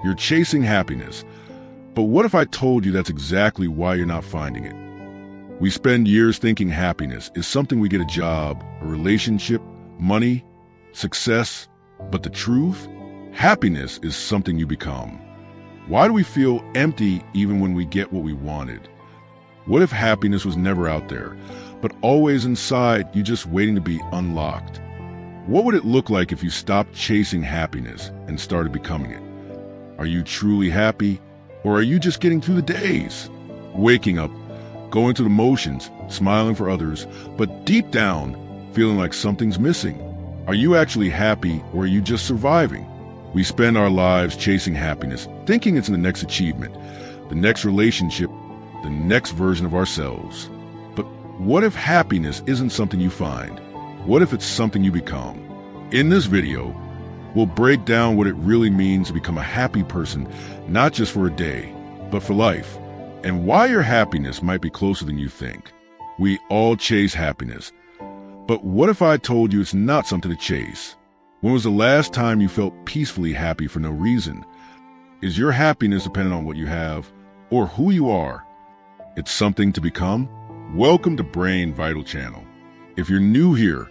You're chasing happiness. But what if I told you that's exactly why you're not finding it? We spend years thinking happiness is something we get a job, a relationship, money, success. But the truth? Happiness is something you become. Why do we feel empty even when we get what we wanted? What if happiness was never out there, but always inside you just waiting to be unlocked? What would it look like if you stopped chasing happiness and started becoming it? Are you truly happy, or are you just getting through the days? Waking up, going through the motions, smiling for others, but deep down, feeling like something's missing. Are you actually happy, or are you just surviving? We spend our lives chasing happiness, thinking it's the next achievement, the next relationship, the next version of ourselves. But what if happiness isn't something you find? What if it's something you become? In this video, we'll break down what it really means to become a happy person, not just for a day, but for life, and why your happiness might be closer than you think. We all chase happiness. But what if I told you it's not something to chase? When was the last time you felt peacefully happy for no reason? Is your happiness dependent on what you have or who you are? It's something to become? Welcome to Brain Vital Channel. If you're new here,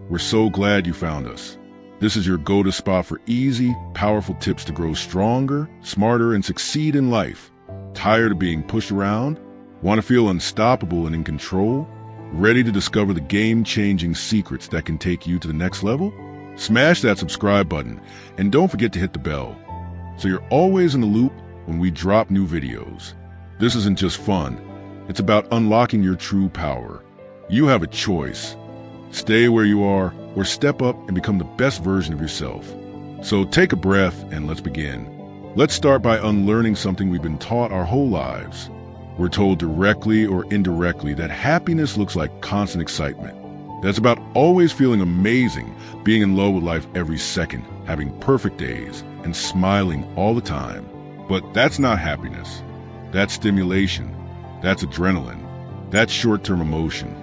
we're so glad you found us. This is your go-to spot for easy, powerful tips to grow stronger, smarter, and succeed in life. Tired of being pushed around? Want to feel unstoppable and in control? Ready to discover the game-changing secrets that can take you to the next level? Smash that subscribe button and don't forget to hit the bell so you're always in the loop when we drop new videos. This isn't just fun. It's about unlocking your true power. You have a choice. Stay where you are or step up and become the best version of yourself. So take a breath and let's begin. Let's start by unlearning something we've been taught our whole lives. We're told directly or indirectly that happiness looks like constant excitement. That's about always feeling amazing, being in love with life every second, having perfect days, and smiling all the time. But that's not happiness. That's stimulation. That's adrenaline. That's short-term emotion.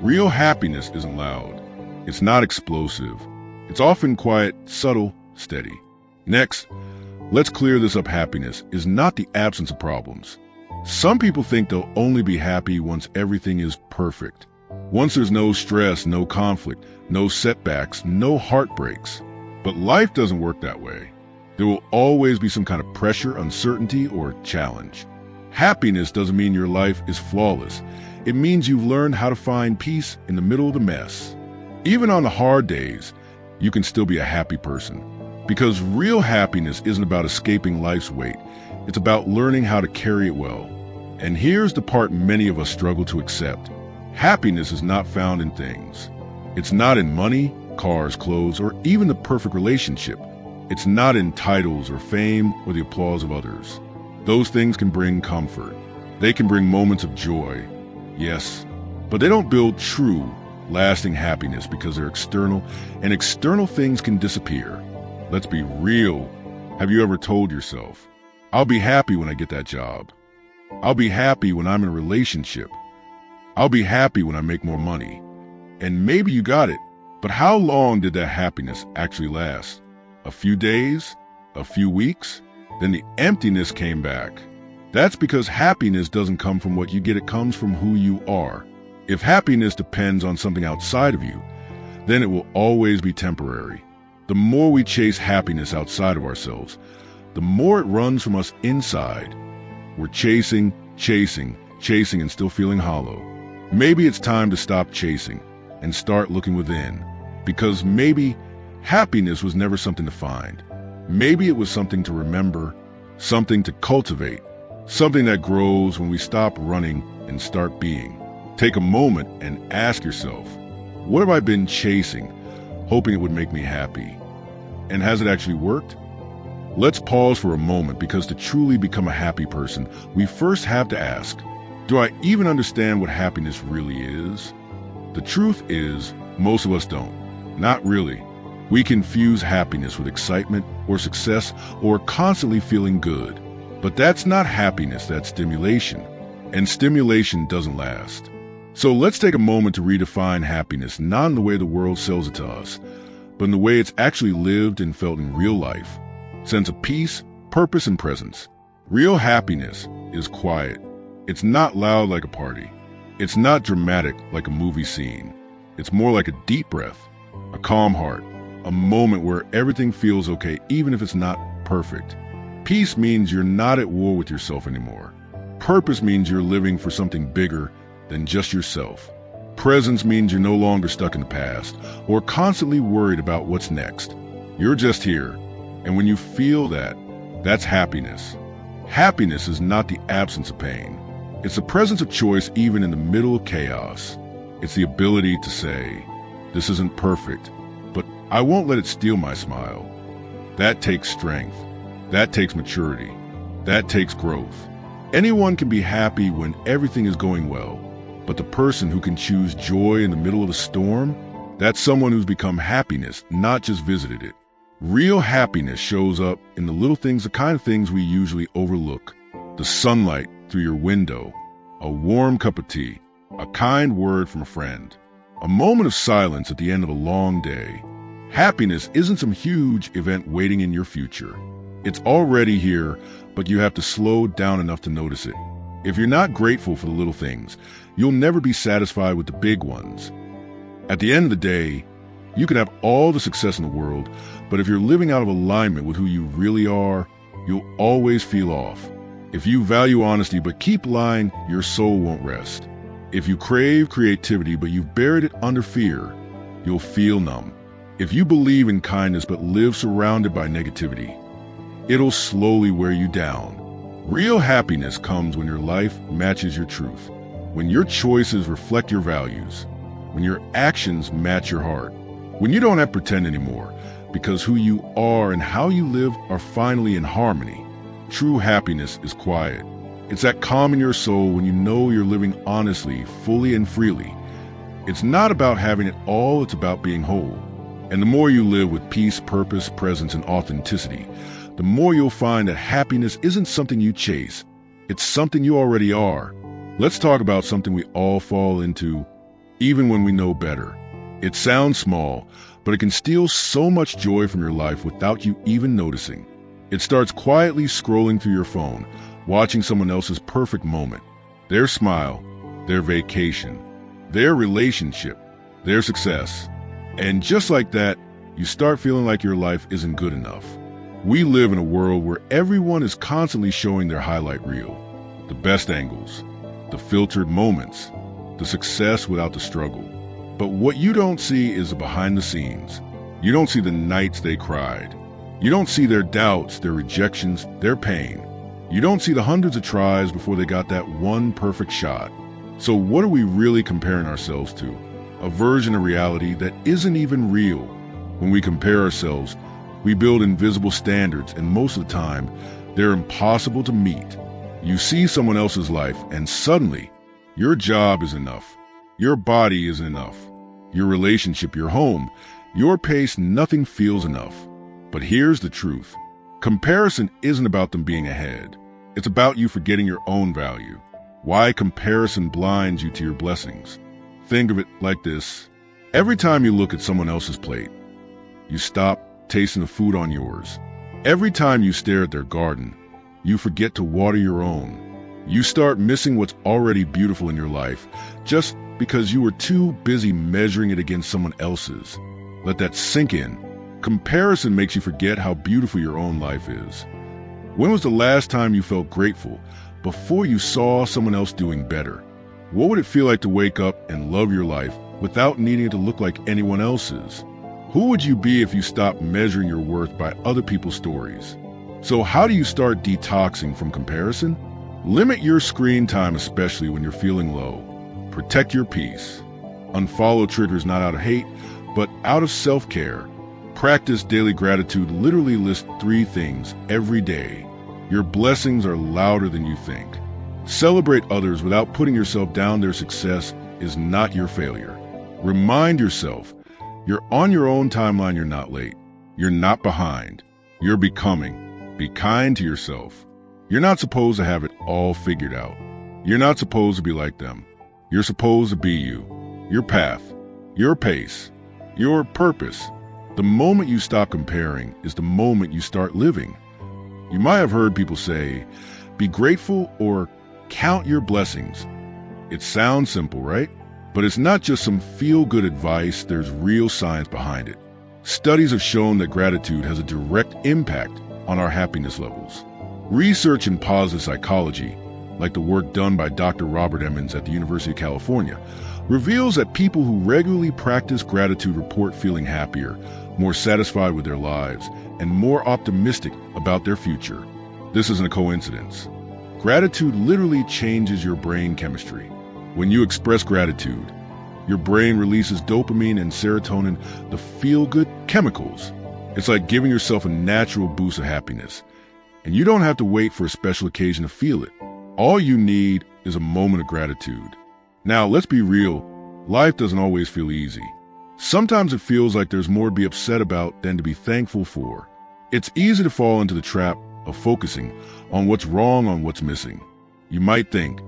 Real happiness isn't loud. It's not explosive. It's often quiet, subtle, steady. Next, let's clear this up. Happiness is not the absence of problems. Some people think they'll only be happy once everything is perfect. Once there's no stress, no conflict, no setbacks, no heartbreaks. But life doesn't work that way. There will always be some kind of pressure, uncertainty, or challenge. Happiness doesn't mean your life is flawless. It means you've learned how to find peace in the middle of the mess. Even on the hard days, you can still be a happy person. Because real happiness isn't about escaping life's weight. It's about learning how to carry it well. And here's the part many of us struggle to accept. Happiness is not found in things. It's not in money, cars, clothes, or even the perfect relationship. It's not in titles or fame or the applause of others. Those things can bring comfort. They can bring moments of joy. Yes, but they don't build true, lasting happiness because they're external, and external things can disappear. Let's be real. Have you ever told yourself, I'll be happy when I get that job. I'll be happy when I'm in a relationship. I'll be happy when I make more money. And maybe you got it, but how long did that happiness actually last? A few days? A few weeks? Then the emptiness came back. That's because happiness doesn't come from what you get, it comes from who you are. If happiness depends on something outside of you, then it will always be temporary. The more we chase happiness outside of ourselves, the more it runs from us inside. We're chasing, and still feeling hollow. Maybe it's time to stop chasing and start looking within, because maybe happiness was never something to find. Maybe it was something to remember, something to cultivate, something that grows when we stop running and start being. Take a moment and ask yourself, what have I been chasing, hoping it would make me happy? And has it actually worked? Let's pause for a moment, because to truly become a happy person, we first have to ask, do I even understand what happiness really is? The truth is, most of us don't. Not really. We confuse happiness with excitement or success or constantly feeling good. But that's not happiness, that's stimulation. And stimulation doesn't last. So let's take a moment to redefine happiness, not in the way the world sells it to us, but in the way it's actually lived and felt in real life. Sense of peace, Purpose and presence. Real happiness is quiet. It's not loud like a party. It's not dramatic like a movie scene. It's more like a deep breath, a calm heart, a moment where everything feels okay even if it's not perfect. Peace means you're not at war with yourself anymore. Purpose means you're living for something bigger than just yourself. Presence means you're no longer stuck in the past or constantly worried about what's next. You're just here. And when you feel that, that's happiness. Happiness is not the absence of pain. It's the presence of choice even in the middle of chaos. It's the ability to say, this isn't perfect, but I won't let it steal my smile. That takes strength. That takes maturity. That takes growth. Anyone can be happy when everything is going well, but the person who can choose joy in the middle of the storm, that's someone who's become happiness, not just visited it. Real happiness shows up in the little things, the kind of things we usually overlook. The sunlight through your window, a warm cup of tea, a kind word from a friend, a moment of silence at the end of a long day. Happiness isn't some huge event waiting in your future. It's already here, but you have to slow down enough to notice it. If you're not grateful for the little things, you'll never be satisfied with the big ones. At the end of the day, you can have all the success in the world, but if you're living out of alignment with who you really are, you'll always feel off. If you value honesty but keep lying, your soul won't rest. If you crave creativity but you've buried it under fear, you'll feel numb. If you believe in kindness but live surrounded by negativity, it'll slowly wear you down. Real happiness comes when your life matches your truth, when your choices reflect your values, when your actions match your heart, when you don't have to pretend anymore, because who you are and how you live are finally in harmony. True happiness is quiet. It's that calm in your soul when you know you're living honestly, fully and freely. It's not about having it all, it's about being whole. And the more you live with peace, purpose, presence, and authenticity, the more you'll find that happiness isn't something you chase. It's something you already are. Let's talk about something we all fall into, even when we know better. It sounds small, but it can steal so much joy from your life without you even noticing. It starts quietly scrolling through your phone, watching someone else's perfect moment, their smile, their vacation, their relationship, their success. And just like that, you start feeling like your life isn't good enough. We live in a world where everyone is constantly showing their highlight reel, the best angles, the filtered moments, the success without the struggle. But what you don't see is the behind the scenes. You don't see the nights they cried. You don't see their doubts, their rejections, their pain. You don't see the hundreds of tries before they got that one perfect shot. So what are we really comparing ourselves to? A version of reality that isn't even real. When we compare ourselves, we build invisible standards, and most of the time, they're impossible to meet. You see someone else's life, and suddenly, your job is enough. Your body is enough. Your relationship, your home, your pace, nothing feels enough. But here's the truth. Comparison isn't about them being ahead. It's about you forgetting your own value. Why comparison blinds you to your blessings. Think of it like this. Every time you look at someone else's plate, you stop tasting the food on yours. Every time you stare at their garden, you forget to water your own. You start missing what's already beautiful in your life just because you were too busy measuring it against someone else's. Let that sink in. Comparison makes you forget how beautiful your own life is. When was the last time you felt grateful before you saw someone else doing better? What would it feel like to wake up and love your life without needing it to look like anyone else's? Who would you be if you stopped measuring your worth by other people's stories? So how do you start detoxing from comparison? Limit your screen time, especially when you're feeling low. Protect your peace. Unfollow triggers not out of hate, but out of self-care. Practice daily gratitude. Literally list 3 things every day. Your blessings are louder than you think. Celebrate others without putting yourself down. Their success is not your failure. Remind yourself, you're on your own timeline. You're not late. You're not behind. You're becoming. Be kind to yourself. You're not supposed to have it all figured out. You're not supposed to be like them. You're supposed to be you. Your path, your pace, your purpose. The moment you stop comparing is the moment you start living. You might have heard people say, be grateful or count your blessings. It sounds simple, right? But it's not just some feel-good advice, there's real science behind it. Studies have shown that gratitude has a direct impact on our happiness levels. Research in positive psychology, like the work done by Dr. Robert Emmons at the University of California, reveals that people who regularly practice gratitude report feeling happier, more satisfied with their lives, and more optimistic about their future. This isn't a coincidence. Gratitude literally changes your brain chemistry. When you express gratitude, your brain releases dopamine and serotonin, the feel-good chemicals. It's like giving yourself a natural boost of happiness. And you don't have to wait for a special occasion to feel it. All you need is a moment of gratitude. Now, let's be real. Life doesn't always feel easy. Sometimes it feels like there's more to be upset about than to be thankful for. It's easy to fall into the trap of focusing on what's wrong, on what's missing. You might think,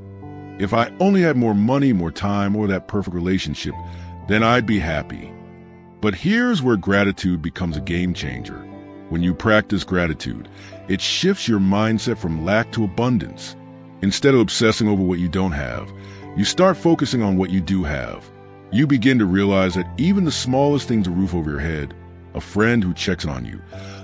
if I only had more money, more time, or that perfect relationship, then I'd be happy. But here's where gratitude becomes a game changer. When you practice gratitude, it shifts your mindset from lack to abundance. Instead of obsessing over what you don't have, you start focusing on what you do have. You begin to realize that even the smallest things, a roof over your head, a friend who checks on you,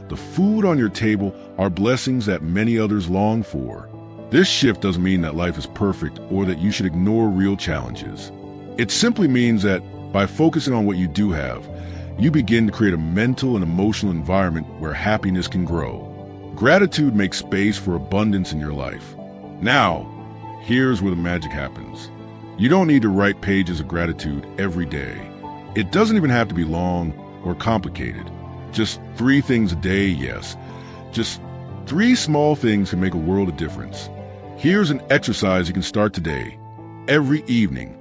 the food on your table, are blessings that many others long for. This shift doesn't mean that life is perfect or that you should ignore real challenges. It simply means that by focusing on what you do have, you begin to create a mental and emotional environment where happiness can grow. Gratitude makes space for abundance in your life. Now, here's where the magic happens. You don't need to write pages of gratitude every day. It doesn't even have to be long or complicated. Just 3 things a day, yes. Just 3 small things can make a world of difference. Here's an exercise you can start today. Every evening,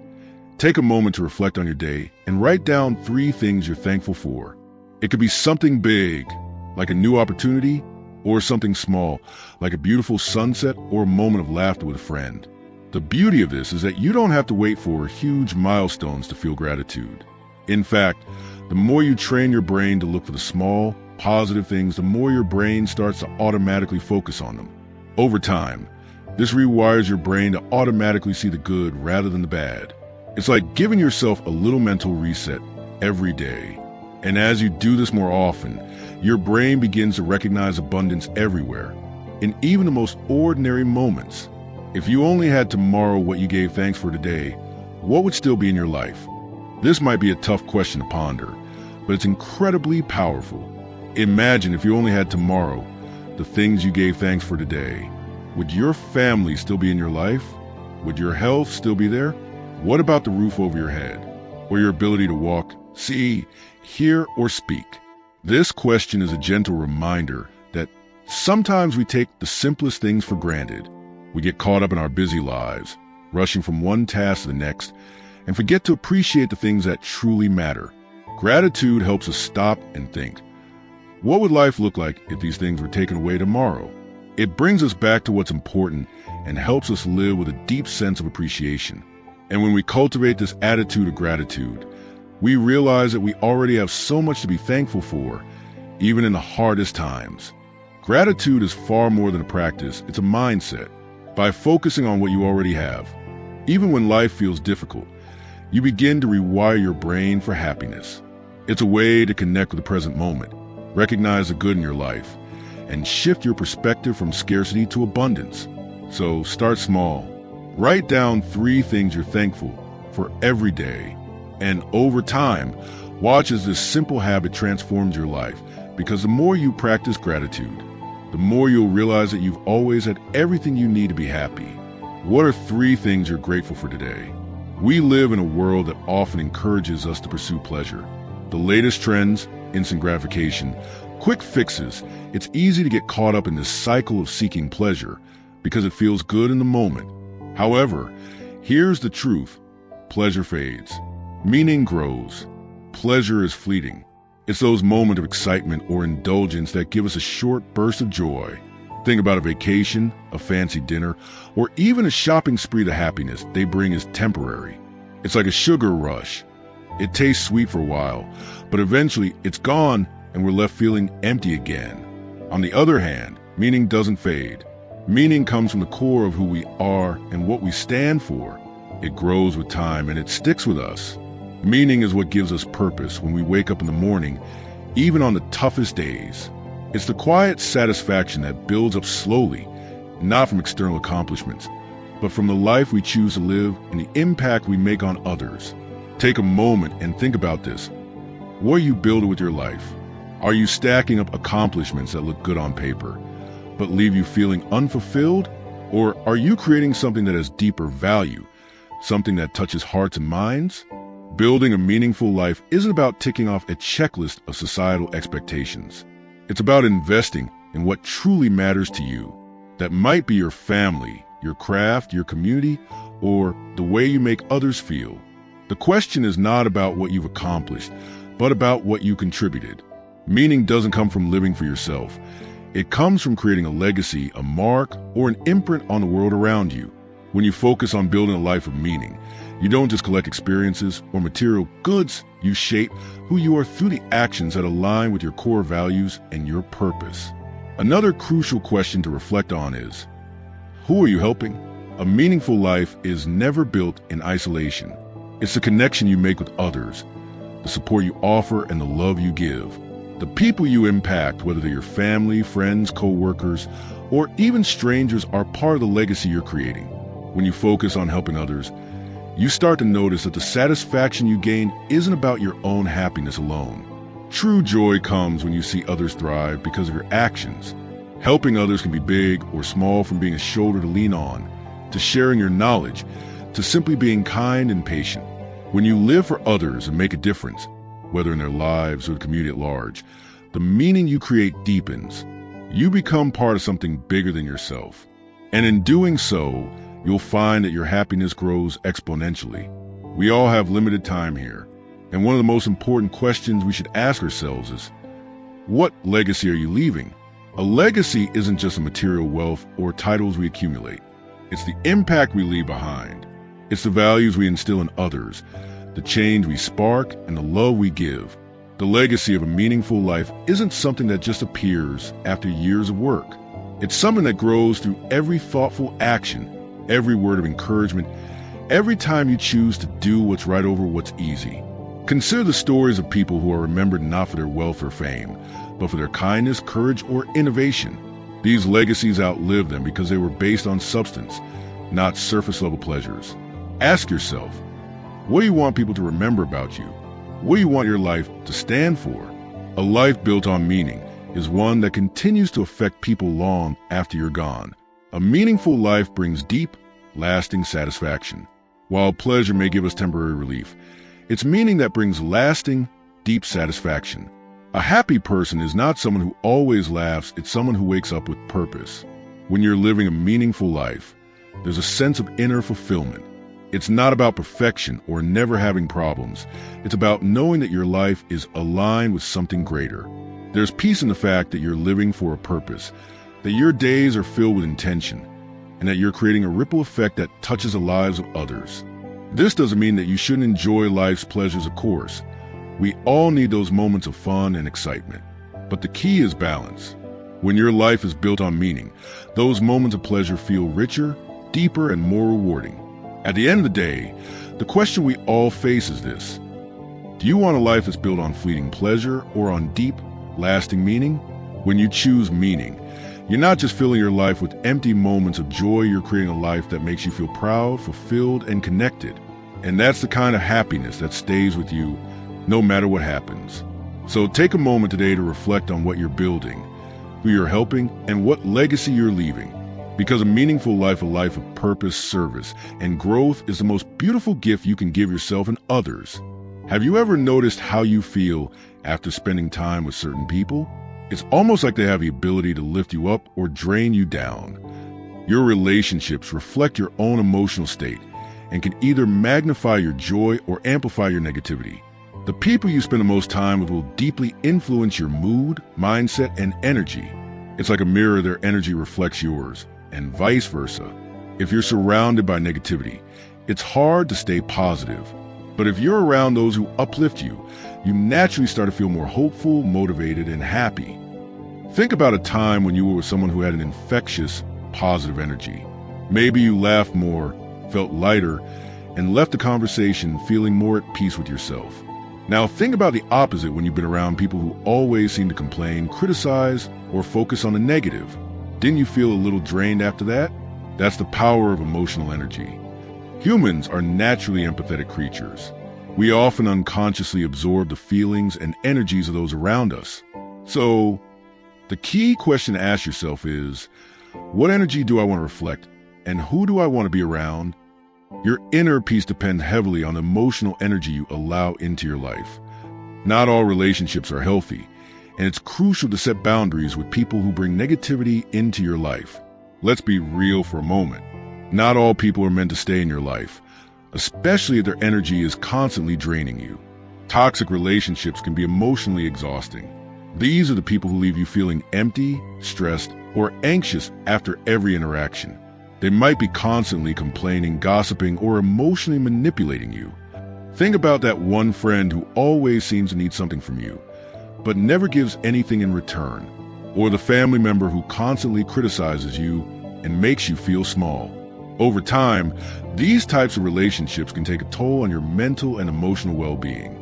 take a moment to reflect on your day and write down 3 things you're thankful for. It could be something big, like a new opportunity, or something small, like a beautiful sunset or a moment of laughter with a friend. The beauty of this is that you don't have to wait for huge milestones to feel gratitude. In fact, the more you train your brain to look for the small, positive things, the more your brain starts to automatically focus on them. Over time, this rewires your brain to automatically see the good rather than the bad. It's like giving yourself a little mental reset every day. And as you do this more often, your brain begins to recognize abundance everywhere, in even the most ordinary moments. If you only had tomorrow what you gave thanks for today, what would still be in your life? This might be a tough question to ponder, but it's incredibly powerful. Imagine if you only had tomorrow, the things you gave thanks for today. Would your family still be in your life? Would your health still be there? What about the roof over your head? Or your ability to walk, see, hear, or speak? This question is a gentle reminder that sometimes we take the simplest things for granted. We get caught up in our busy lives, rushing from one task to the next, and forget to appreciate the things that truly matter. Gratitude helps us stop and think. What would life look like if these things were taken away tomorrow? It brings us back to what's important and helps us live with a deep sense of appreciation. And when we cultivate this attitude of gratitude, we realize that we already have so much to be thankful for, even in the hardest times. Gratitude is far more than a practice, it's a mindset. By focusing on what you already have, even when life feels difficult, you begin to rewire your brain for happiness. It's a way to connect with the present moment, recognize the good in your life, and shift your perspective from scarcity to abundance. So start small. Write down 3 things you're thankful for every day. And over time, watch as this simple habit transforms your life, because the more you practice gratitude, the more you'll realize that you've always had everything you need to be happy. What are 3 things you're grateful for today? We live in a world that often encourages us to pursue pleasure. The latest trends, instant gratification, quick fixes. It's easy to get caught up in this cycle of seeking pleasure because it feels good in the moment. However, here's the truth. Pleasure fades. Meaning grows. Pleasure is fleeting. It's those moments of excitement or indulgence that give us a short burst of joy. Think about a vacation, a fancy dinner, or even a shopping spree. The happiness they bring is temporary. It's like a sugar rush. It tastes sweet for a while, but eventually it's gone and we're left feeling empty again. On the other hand, Meaning doesn't fade. Meaning comes from the core of who we are and what we stand for. It grows with time and it sticks with us. Meaning is what gives us purpose when we wake up in the morning, even on the toughest days. It's the quiet satisfaction that builds up slowly, not from external accomplishments, but from the life we choose to live and the impact we make on others. Take a moment and think about this. What are you building with your life? Are you stacking up accomplishments that look good on paper, but leave you feeling unfulfilled? Or are you creating something that has deeper value, something that touches hearts and minds? Building a meaningful life isn't about ticking off a checklist of societal expectations. It's about investing in what truly matters to you. That might be your family, your craft, your community, or the way you make others feel. The question is not about what you've accomplished, but about what you contributed. Meaning doesn't come from living for yourself. It comes from creating a legacy, a mark, or an imprint on the world around you. When you focus on building a life of meaning, you don't just collect experiences or material goods, you shape who you are through the actions that align with your core values and your purpose. Another crucial question to reflect on is, who are you helping? A meaningful life is never built in isolation. It's the connection you make with others, the support you offer, and the love you give. The people you impact, whether they're your family, friends, co-workers, or even strangers, are part of the legacy you're creating. When you focus on helping others, you start to notice that the satisfaction you gain isn't about your own happiness alone. True joy comes when you see others thrive because of your actions. Helping others can be big or small, from being a shoulder to lean on, to sharing your knowledge, to simply being kind and patient. When you live for others and make a difference, whether in their lives or the community at large, the meaning you create deepens. You become part of something bigger than yourself. And in doing so, you'll find that your happiness grows exponentially. We all have limited time here, and one of the most important questions we should ask ourselves is, what legacy are you leaving? A legacy isn't just a material wealth or titles we accumulate. It's the impact we leave behind. It's the values we instill in others, the change we spark, and the love we give. The legacy of a meaningful life isn't something that just appears after years of work. It's something that grows through every thoughtful action, every word of encouragement, every time you choose to do what's right over what's easy. Consider the stories of people who are remembered not for their wealth or fame, but for their kindness, courage, or innovation. These legacies outlive them because they were based on substance, not surface-level pleasures. Ask yourself, what do you want people to remember about you? What do you want your life to stand for? A life built on meaning is one that continues to affect people long after you're gone. A meaningful life brings deep, lasting satisfaction. While pleasure may give us temporary relief, it's meaning that brings lasting, deep satisfaction. A happy person is not someone who always laughs, it's someone who wakes up with purpose. When you're living a meaningful life, there's a sense of inner fulfillment. It's not about perfection or never having problems. It's about knowing that your life is aligned with something greater. There's peace in the fact that you're living for a purpose, that your days are filled with intention, and that you're creating a ripple effect that touches the lives of others. This doesn't mean that you shouldn't enjoy life's pleasures, of course. We all need those moments of fun and excitement. But the key is balance. When your life is built on meaning, those moments of pleasure feel richer, deeper, and more rewarding. At the end of the day, the question we all face is this: do you want a life that's built on fleeting pleasure or on deep, lasting meaning? When you choose meaning, you're not just filling your life with empty moments of joy, you're creating a life that makes you feel proud, fulfilled, and connected. And that's the kind of happiness that stays with you no matter what happens. So take a moment today to reflect on what you're building, who you're helping, and what legacy you're leaving. Because a meaningful life, a life of purpose, service, and growth is the most beautiful gift you can give yourself and others. Have you ever noticed how you feel after spending time with certain people? It's almost like they have the ability to lift you up or drain you down. Your relationships reflect your own emotional state and can either magnify your joy or amplify your negativity. The people you spend the most time with will deeply influence your mood, mindset, and energy. It's like a mirror, their energy reflects yours, and vice versa. If you're surrounded by negativity, it's hard to stay positive. But if you're around those who uplift you, you naturally start to feel more hopeful, motivated, and happy. Think about a time when you were with someone who had an infectious, positive energy. Maybe you laughed more, felt lighter, and left the conversation feeling more at peace with yourself. Now think about the opposite when you've been around people who always seem to complain, criticize, or focus on the negative. Didn't you feel a little drained after that? That's the power of emotional energy. Humans are naturally empathetic creatures. We often unconsciously absorb the feelings and energies of those around us. So, the key question to ask yourself is, what energy do I want to reflect, and who do I want to be around? Your inner peace depends heavily on the emotional energy you allow into your life. Not all relationships are healthy, and it's crucial to set boundaries with people who bring negativity into your life. Let's be real for a moment. Not all people are meant to stay in your life, especially if their energy is constantly draining you. Toxic relationships can be emotionally exhausting. These are the people who leave you feeling empty, stressed, or anxious after every interaction. They might be constantly complaining, gossiping, or emotionally manipulating you. Think about that one friend who always seems to need something from you, but never gives anything in return, or the family member who constantly criticizes you and makes you feel small. Over time, these types of relationships can take a toll on your mental and emotional well-being.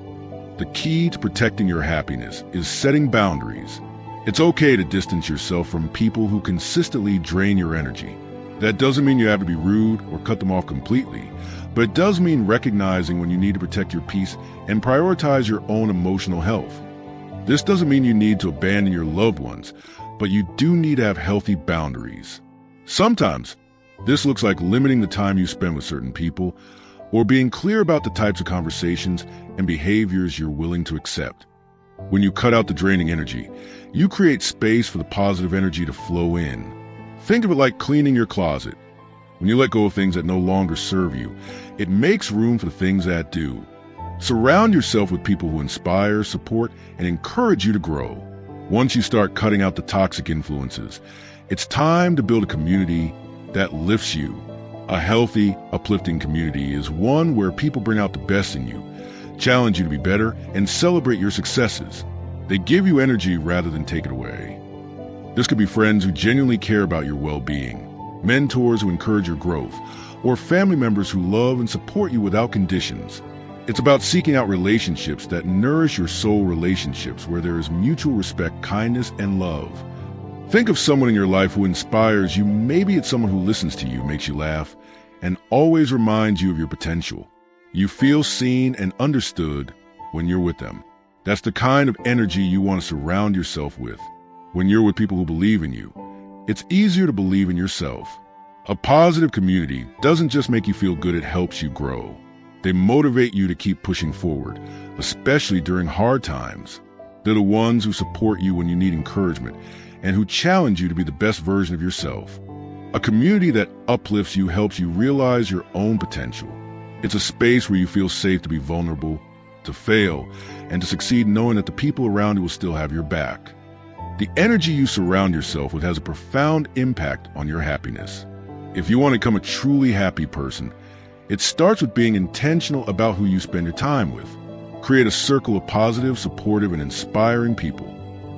The key to protecting your happiness is setting boundaries. It's okay to distance yourself from people who consistently drain your energy. That doesn't mean you have to be rude or cut them off completely, but it does mean recognizing when you need to protect your peace and prioritize your own emotional health. This doesn't mean you need to abandon your loved ones, but you do need to have healthy boundaries. Sometimes, this looks like limiting the time you spend with certain people, or being clear about the types of conversations and behaviors you're willing to accept. When you cut out the draining energy, you create space for the positive energy to flow in. Think of it like cleaning your closet. When you let go of things that no longer serve you, it makes room for the things that do. Surround yourself with people who inspire, support, and encourage you to grow. Once you start cutting out the toxic influences, it's time to build a community that lifts you. A healthy, uplifting community is one where people bring out the best in you, challenge you to be better, and celebrate your successes. They give you energy rather than take it away. This could be friends who genuinely care about your well-being, mentors who encourage your growth, or family members who love and support you without conditions. It's about seeking out relationships that nourish your soul, relationships where there is mutual respect, kindness, and love. Think of someone in your life who inspires you. Maybe it's someone who listens to you, makes you laugh, and always reminds you of your potential. You feel seen and understood when you're with them. That's the kind of energy you want to surround yourself with. When you're with people who believe in you, it's easier to believe in yourself. A positive community doesn't just make you feel good, it helps you grow. They motivate you to keep pushing forward, especially during hard times. They're the ones who support you when you need encouragement and who challenge you to be the best version of yourself. A community that uplifts you helps you realize your own potential. It's a space where you feel safe to be vulnerable, to fail, and to succeed knowing that the people around you will still have your back. The energy you surround yourself with has a profound impact on your happiness. If you want to become a truly happy person, it starts with being intentional about who you spend your time with. Create a circle of positive, supportive, and inspiring people.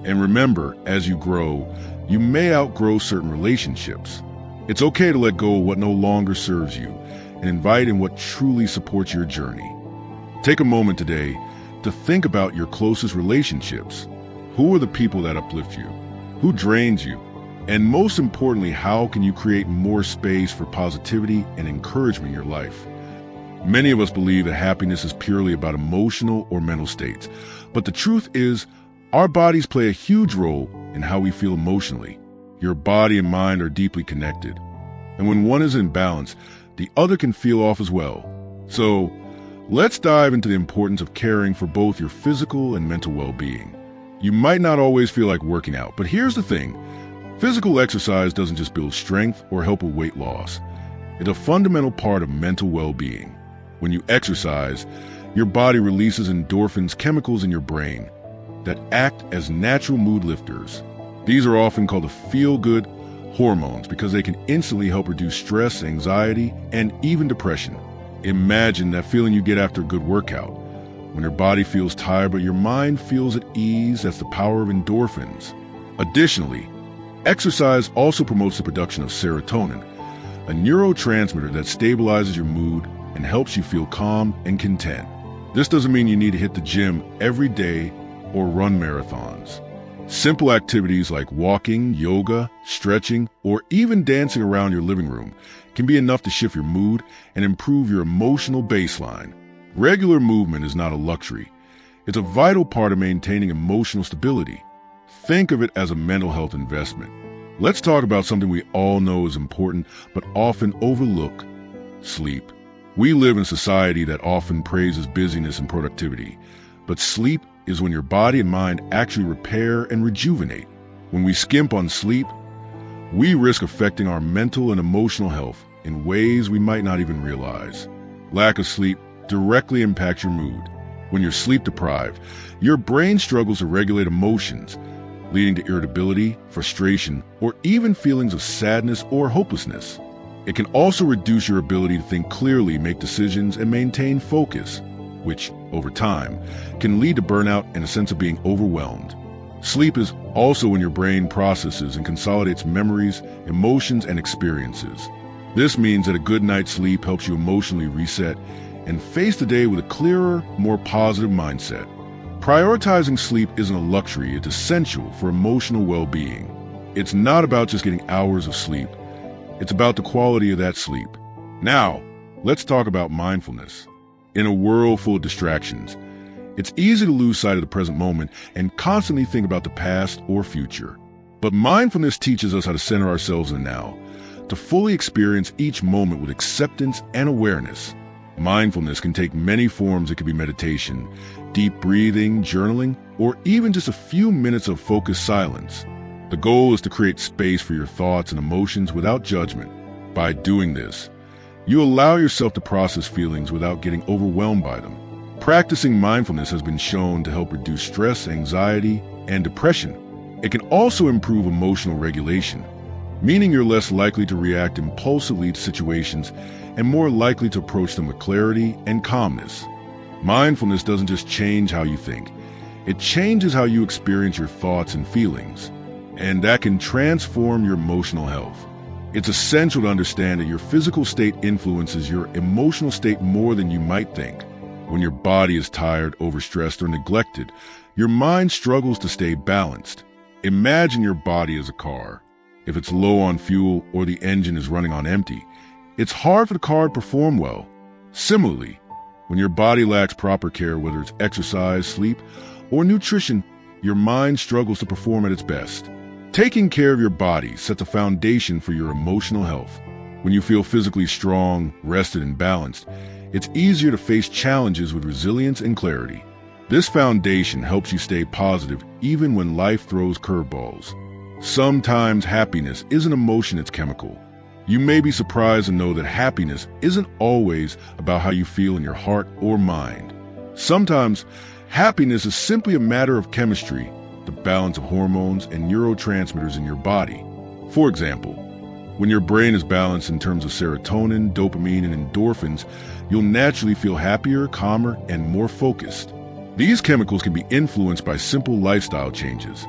And remember, as you grow, you may outgrow certain relationships. It's okay to let go of what no longer serves you and invite in what truly supports your journey. Take a moment today to think about your closest relationships. Who are the people that uplift you? Who drains you? And most importantly, how can you create more space for positivity and encouragement in your life? Many of us believe that happiness is purely about emotional or mental states. But the truth is, our bodies play a huge role in how we feel emotionally. Your body and mind are deeply connected. And when one is in balance, the other can feel off as well. So, let's dive into the importance of caring for both your physical and mental well-being. You might not always feel like working out, but here's the thing. Physical exercise doesn't just build strength or help with weight loss. It's a fundamental part of mental well-being. When you exercise, your body releases endorphins, chemicals in your brain, that act as natural mood lifters. These are often called the feel-good hormones because they can instantly help reduce stress, anxiety, and even depression. Imagine that feeling you get after a good workout. When your body feels tired but your mind feels at ease, that's the power of endorphins. Additionally, exercise also promotes the production of serotonin, a neurotransmitter that stabilizes your mood and helps you feel calm and content. This doesn't mean you need to hit the gym every day or run marathons. Simple activities like walking, yoga, stretching, or even dancing around your living room can be enough to shift your mood and improve your emotional baseline. Regular movement is not a luxury. It's a vital part of maintaining emotional stability. Think of it as a mental health investment. Let's talk about something we all know is important but often overlook: sleep. We live in a society that often praises busyness and productivity, but sleep is when your body and mind actually repair and rejuvenate. When we skimp on sleep, we risk affecting our mental and emotional health in ways we might not even realize. Lack of sleep directly impacts your mood. When you're sleep deprived, your brain struggles to regulate emotions, leading to irritability, frustration, or even feelings of sadness or hopelessness. It can also reduce your ability to think clearly, make decisions, and maintain focus, which, over time, can lead to burnout and a sense of being overwhelmed. Sleep is also when your brain processes and consolidates memories, emotions, and experiences. This means that a good night's sleep helps you emotionally reset and face the day with a clearer, more positive mindset. Prioritizing sleep isn't a luxury, it's essential for emotional well-being. It's not about just getting hours of sleep, it's about the quality of that sleep. Now, let's talk about mindfulness. In a world full of distractions, it's easy to lose sight of the present moment and constantly think about the past or future. But mindfulness teaches us how to center ourselves in the now, to fully experience each moment with acceptance and awareness. Mindfulness can take many forms. It could be meditation, deep breathing, journaling, or even just a few minutes of focused silence. The goal is to create space for your thoughts and emotions without judgment. By doing this, you allow yourself to process feelings without getting overwhelmed by them. Practicing mindfulness has been shown to help reduce stress, anxiety, and depression. It can also improve emotional regulation, meaning you're less likely to react impulsively to situations and more likely to approach them with clarity and calmness. Mindfulness doesn't just change how you think, it changes how you experience your thoughts and feelings, and that can transform your emotional health. It's essential to understand that your physical state influences your emotional state more than you might think. When your body is tired, overstressed, or neglected, your mind struggles to stay balanced. Imagine your body as a car. If it's low on fuel or the engine is running on empty, it's hard for the car to perform well. Similarly, when your body lacks proper care, whether it's exercise, sleep, or nutrition, your mind struggles to perform at its best. Taking care of your body sets a foundation for your emotional health. When you feel physically strong, rested, and balanced, it's easier to face challenges with resilience and clarity. This foundation helps you stay positive even when life throws curveballs. Sometimes happiness isn't emotion, it's chemical. You may be surprised to know that happiness isn't always about how you feel in your heart or mind. Sometimes happiness is simply a matter of chemistry, the balance of hormones and neurotransmitters in your body. For example, when your brain is balanced in terms of serotonin, dopamine, and endorphins, you'll naturally feel happier, calmer, and more focused. These chemicals can be influenced by simple lifestyle changes.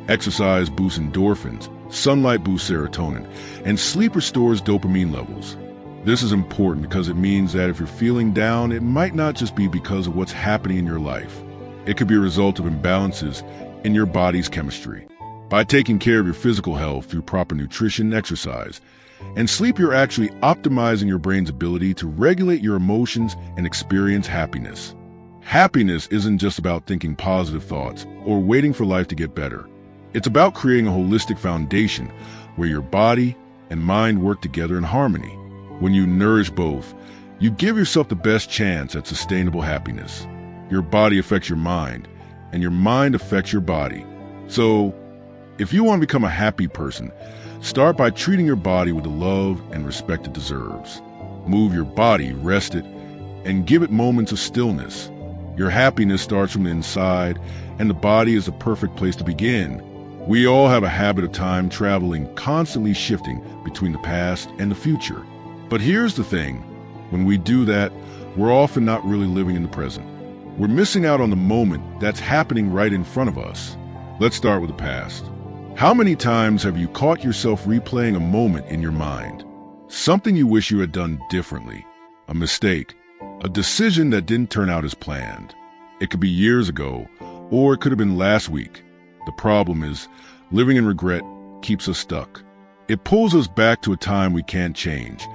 Exercise boosts endorphins, sunlight boosts serotonin, and sleep restores dopamine levels. This is important because it means that if you're feeling down, it might not just be because of what's happening in your life. It could be a result of imbalances in your body's chemistry. By taking care of your physical health through proper nutrition, exercise, and sleep, you're actually optimizing your brain's ability to regulate your emotions and experience happiness. Happiness isn't just about thinking positive thoughts or waiting for life to get better. It's about creating a holistic foundation where your body and mind work together in harmony. When you nourish both, you give yourself the best chance at sustainable happiness. Your body affects your mind, and your mind affects your body. So, if you want to become a happy person, start by treating your body with the love and respect it deserves. Move your body, rest it, and give it moments of stillness. Your happiness starts from the inside, and the body is the perfect place to begin. We all have a habit of time traveling, constantly shifting between the past and the future. But here's the thing, when we do that, we're often not really living in the present. We're missing out on the moment that's happening right in front of us. Let's start with the past. How many times have you caught yourself replaying a moment in your mind? Something you wish you had done differently, a mistake, a decision that didn't turn out as planned. It could be years ago, or it could have been last week. The problem is, living in regret keeps us stuck. It pulls us back to a time we can't change,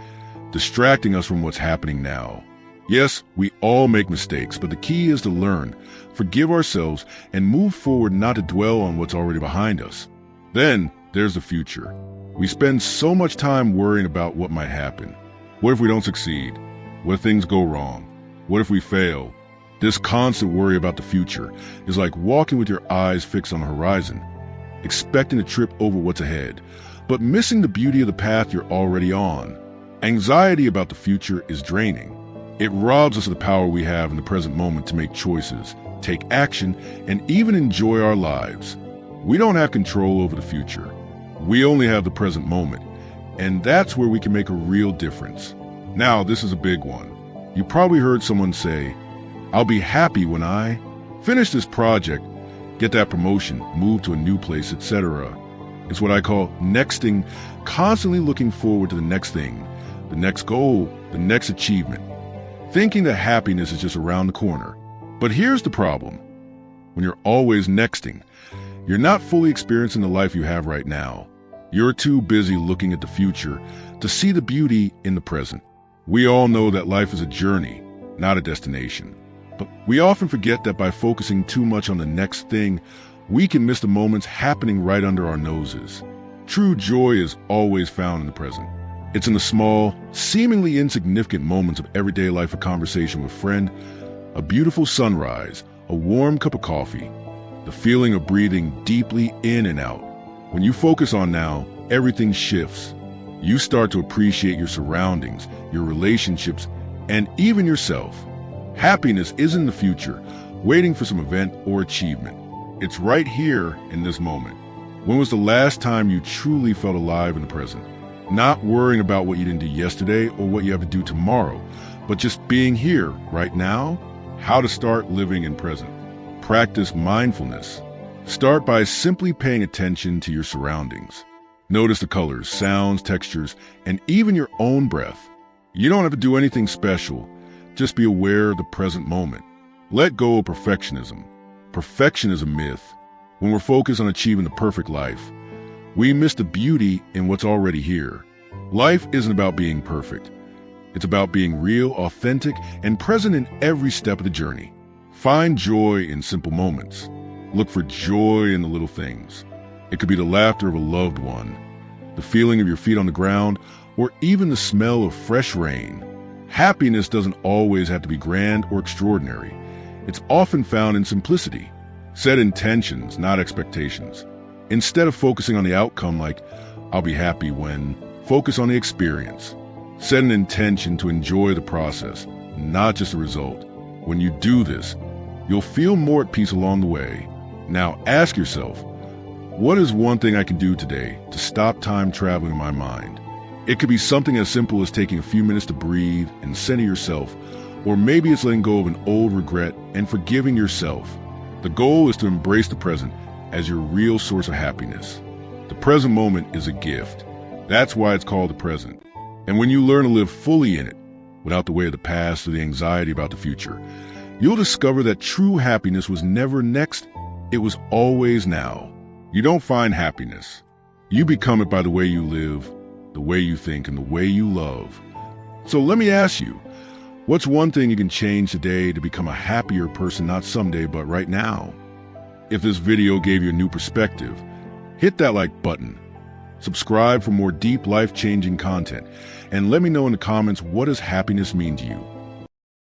distracting us from what's happening now. Yes, we all make mistakes, but the key is to learn, forgive ourselves, and move forward, not to dwell on what's already behind us. Then there's the future. We spend so much time worrying about what might happen. What if we don't succeed? What if things go wrong? What if we fail? This constant worry about the future is like walking with your eyes fixed on the horizon, expecting to trip over what's ahead, but missing the beauty of the path you're already on. Anxiety about the future is draining. It robs us of the power we have in the present moment to make choices, take action, and even enjoy our lives. We don't have control over the future. We only have the present moment, and that's where we can make a real difference. Now, this is a big one. You probably heard someone say, "I'll be happy when I finish this project, get that promotion, move to a new place, etc." It's what I call nexting, constantly looking forward to the next thing, the next goal, the next achievement, thinking that happiness is just around the corner. But here's the problem. When you're always nexting, you're not fully experiencing the life you have right now. You're too busy looking at the future to see the beauty in the present. We all know that life is a journey, not a destination. But we often forget that by focusing too much on the next thing, we can miss the moments happening right under our noses. True joy is always found in the present. It's in the small, seemingly insignificant moments of everyday life: a conversation with a friend, a beautiful sunrise, a warm cup of coffee, the feeling of breathing deeply in and out. When you focus on now, everything shifts. You start to appreciate your surroundings, your relationships, and even yourself. Happiness isn't the future, waiting for some event or achievement. It's right here in this moment. When was the last time you truly felt alive in the present? Not worrying about what you didn't do yesterday or what you have to do tomorrow, but just being here right now. How to start living in present. Practice mindfulness. Start by simply paying attention to your surroundings. Notice the colors, sounds, textures, and even your own breath. You don't have to do anything special. Just be aware of the present moment. Let go of perfectionism. Perfection is a myth. When we're focused on achieving the perfect life, we miss the beauty in what's already here. Life isn't about being perfect. It's about being real, authentic, and present in every step of the journey. Find joy in simple moments. Look for joy in the little things. It could be the laughter of a loved one, the feeling of your feet on the ground, or even the smell of fresh rain. Happiness doesn't always have to be grand or extraordinary. It's often found in simplicity. Set intentions, not expectations. Instead of focusing on the outcome like, "I'll be happy when," focus on the experience. Set an intention to enjoy the process, not just the result. When you do this, you'll feel more at peace along the way. Now ask yourself, what is one thing I can do today to stop time traveling in my mind? It could be something as simple as taking a few minutes to breathe and center yourself, or maybe it's letting go of an old regret and forgiving yourself. The goal is to embrace the present as your real source of happiness. The present moment is a gift. That's why it's called the present. And when you learn to live fully in it, without the weight of the past or the anxiety about the future, you'll discover that true happiness was never next, it was always now. You don't find happiness. You become it by the way you live, the way you think, and the way you love. So let me ask you, what's one thing you can change today to become a happier person, not someday, but right now? If this video gave you a new perspective, hit that like button. Subscribe for more deep, life-changing content. And let me know in the comments, what does happiness mean to you?